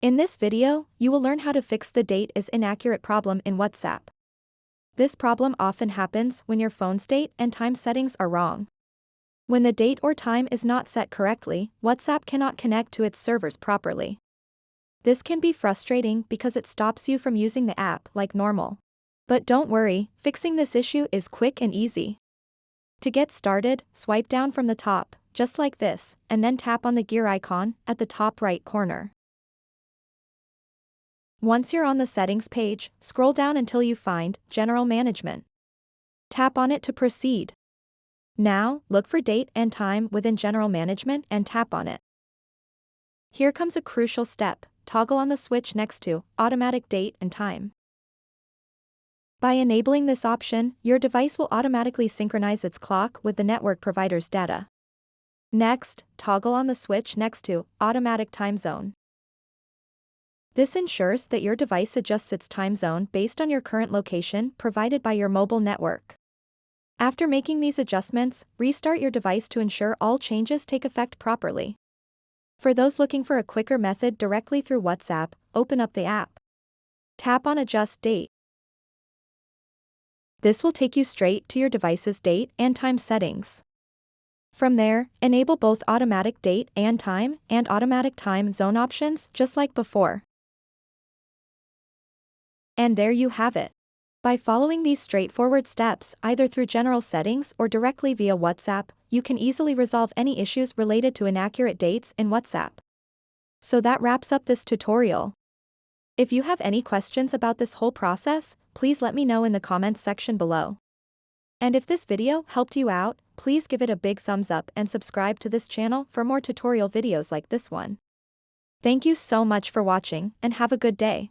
In this video, you will learn how to fix the date is inaccurate problem in WhatsApp. This problem often happens when your phone's date and time settings are wrong. When the date or time is not set correctly, WhatsApp cannot connect to its servers properly. This can be frustrating because it stops you from using the app like normal. But don't worry, fixing this issue is quick and easy. To get started, swipe down from the top, just like this, and then tap on the gear icon at the top right corner. Once you're on the settings page, scroll down until you find General Management. Tap on it to proceed. Now, look for date and time within General Management and tap on it. Here comes a crucial step, toggle on the switch next to Automatic Date and Time. By enabling this option, your device will automatically synchronize its clock with the network provider's data. Next, toggle on the switch next to Automatic Time Zone. This ensures that your device adjusts its time zone based on your current location provided by your mobile network. After making these adjustments, restart your device to ensure all changes take effect properly. For those looking for a quicker method directly through WhatsApp, open up the app. Tap on Adjust Date. This will take you straight to your device's date and time settings. From there, enable both automatic date and automatic time zone options just like before. And there you have it. By following these straightforward steps either through general settings or directly via WhatsApp, you can easily resolve any issues related to inaccurate dates in WhatsApp. So that wraps up this tutorial. If you have any questions about this whole process, please let me know in the comments section below. And if this video helped you out, please give it a big thumbs up and subscribe to this channel for more tutorial videos like this one. Thank you so much for watching and have a good day.